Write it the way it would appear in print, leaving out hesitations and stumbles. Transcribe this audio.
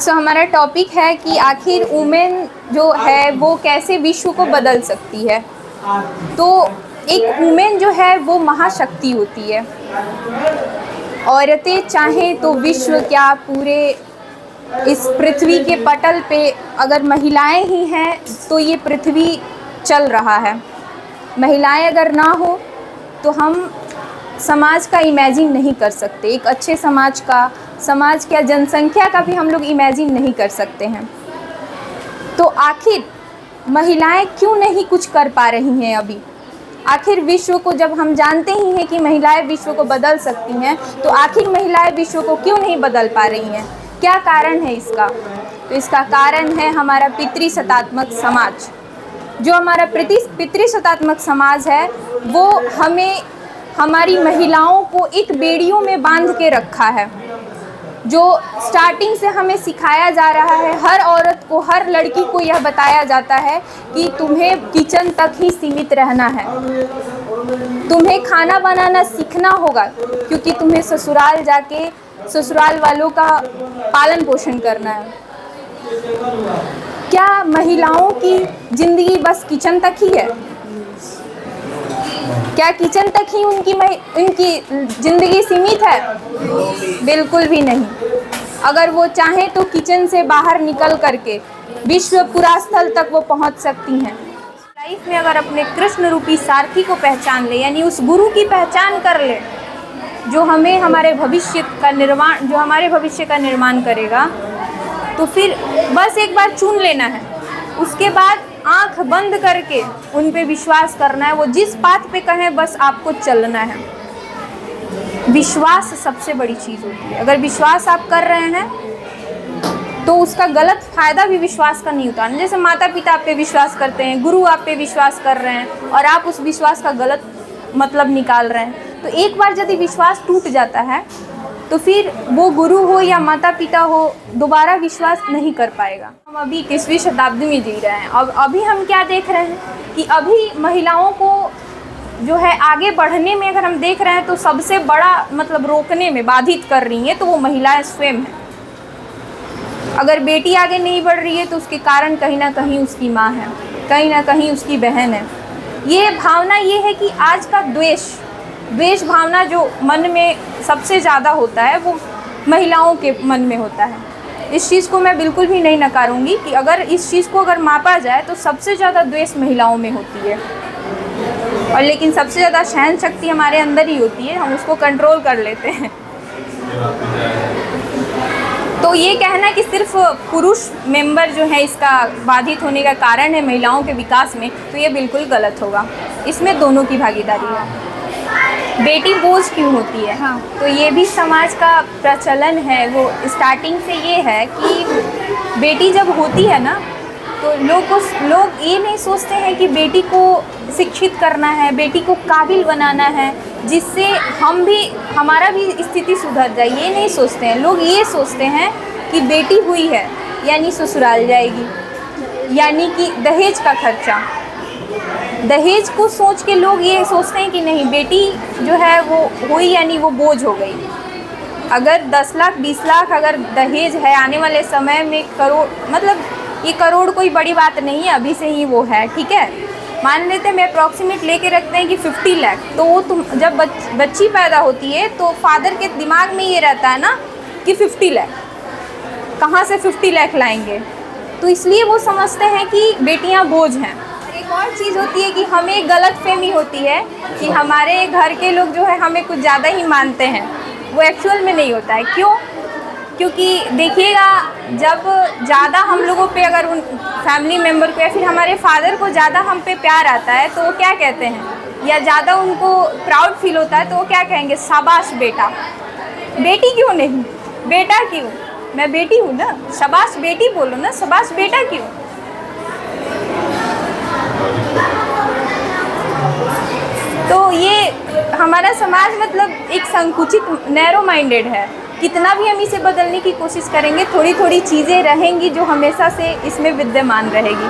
हमारा टॉपिक है कि आखिर वुमेन जो है वो कैसे विश्व को बदल सकती है। तो एक वुमेन जो है वो महाशक्ति होती है। औरतें चाहें तो विश्व क्या पूरे इस पृथ्वी के पटल पे अगर महिलाएं ही हैं तो ये पृथ्वी चल रहा है। महिलाएं अगर ना हो तो हम समाज का इमेजिन नहीं कर सकते। एक अच्छे समाज क्या जनसंख्या का भी हम लोग इमेजिन नहीं कर सकते हैं। तो आखिर महिलाएं क्यों नहीं कुछ कर पा रही हैं अभी? आखिर विश्व को जब हम जानते ही हैं कि महिलाएं विश्व को बदल सकती हैं, तो आखिर महिलाएं विश्व को क्यों नहीं बदल पा रही हैं? क्या कारण है इसका? तो इसका कारण है हमारा पितृसत्तात्मक समाज। जो हमारा पितृसत्तात्मक समाज है वो हमारी महिलाओं को एक बेड़ियों में बांध के रखा है। जो स्टार्टिंग से हमें सिखाया जा रहा है, हर औरत को, हर लड़की को यह बताया जाता है कि तुम्हें किचन तक ही सीमित रहना है। तुम्हें खाना बनाना सीखना होगा क्योंकि तुम्हें ससुराल जाके ससुराल वालों का पालन पोषण करना है। क्या महिलाओं की ज़िंदगी बस किचन तक ही है? क्या किचन तक ही उनकी ज़िंदगी सीमित है? बिल्कुल भी नहीं। अगर वो चाहें तो किचन से बाहर निकल करके विश्व पुरास्थल तक वो पहुंच सकती हैं। लाइफ में अगर अपने कृष्ण रूपी सारथी को पहचान ले, यानी उस गुरु की पहचान कर ले जो हमारे भविष्य का निर्माण करेगा, तो फिर बस एक बार चुन लेना है। उसके बाद आंख बंद करके उन पे विश्वास करना है। वो जिस पाथ पे कहें बस आपको चलना है। विश्वास सबसे बड़ी चीज़ होती है। अगर विश्वास आप कर रहे हैं तो उसका गलत फ़ायदा भी विश्वास का नहीं उतारना। जैसे माता पिता आप पे विश्वास करते हैं, गुरु आप पे विश्वास कर रहे हैं और आप उस विश्वास का गलत मतलब निकाल रहे हैं, तो एक बार यदि विश्वास टूट जाता है तो फिर वो गुरु हो या माता पिता हो, दोबारा विश्वास नहीं कर पाएगा। हम अभी 21वीं शताब्दी में जी रहे हैं। अब अभी हम क्या देख रहे हैं कि अभी महिलाओं को जो है आगे बढ़ने में अगर हम देख रहे हैं तो सबसे बड़ा मतलब रोकने में बाधित कर रही हैं तो वो महिलाएं स्वयं हैं। अगर बेटी आगे नहीं बढ़ रही है तो उसके कारण कहीं ना कहीं उसकी माँ है, कहीं ना कहीं उसकी बहन है। ये भावना ये है कि आज का द्वेष भावना जो मन में सबसे ज़्यादा होता है वो महिलाओं के मन में होता है। इस चीज़ को मैं बिल्कुल भी नहीं नकारूंगी कि इस चीज़ को अगर मापा जाए तो सबसे ज़्यादा द्वेष महिलाओं में होती है। और लेकिन सबसे ज़्यादा सहन शक्ति हमारे अंदर ही होती है, हम उसको कंट्रोल कर लेते हैं। तो ये कहना कि सिर्फ पुरुष मेंबर जो है इसका बाधित होने का कारण है महिलाओं के विकास में, तो ये बिल्कुल गलत होगा। इसमें दोनों की भागीदारी है। बेटी बोझ क्यों होती है? हाँ, तो ये भी समाज का प्रचलन है। वो स्टार्टिंग से ये है कि बेटी जब होती है ना तो लोग ये नहीं सोचते हैं कि बेटी को शिक्षित करना है, बेटी को काबिल बनाना है जिससे हमारा भी स्थिति सुधर जाए। ये नहीं सोचते हैं। लोग ये सोचते हैं कि बेटी हुई है यानी ससुराल जाएगी, यानी कि दहेज का खर्चा। दहेज को सोच के लोग ये सोचते हैं कि नहीं, बेटी जो है वो हुई यानी वो बोझ हो गई। अगर 10 लाख 20 लाख अगर दहेज है, आने वाले समय में करोड़, मतलब ये करोड़ कोई बड़ी बात नहीं है, अभी से ही वो है, ठीक है। मान लेते हैं, मैं अप्रॉक्सीमेट लेके रखते हैं कि 50 लाख। तो वो जब बच्ची पैदा होती है तो फादर के दिमाग में ये रहता है ना कि 50 लाख कहाँ से 50 लाख लाएंगे, तो इसलिए वो समझते हैं कि बेटियाँ बोझ हैं। एक और चीज़ होती है कि हमें गलतफहमी होती है कि हमारे घर के लोग जो है हमें कुछ ज़्यादा ही मानते हैं। वो एक्चुअल में नहीं होता है। क्यों? क्योंकि देखिएगा, जब ज़्यादा हम लोगों पे अगर उन फैमिली मेम्बर को या फिर हमारे फादर को ज़्यादा हम पे प्यार आता है तो वो क्या कहते हैं, या ज़्यादा उनको प्राउड फील होता है तो वो क्या कहेंगे, शाबाश बेटा। बेटी क्यों नहीं, बेटा क्यों? मैं बेटी हूँ ना, शाबाश बेटी बोलो ना, शाबाश बेटा क्यों? तो ये हमारा समाज मतलब एक संकुचित, नैरो माइंडेड है। कितना भी हम इसे बदलने की कोशिश करेंगे, थोड़ी थोड़ी चीज़ें रहेंगी जो हमेशा से इसमें विद्यमान रहेगी।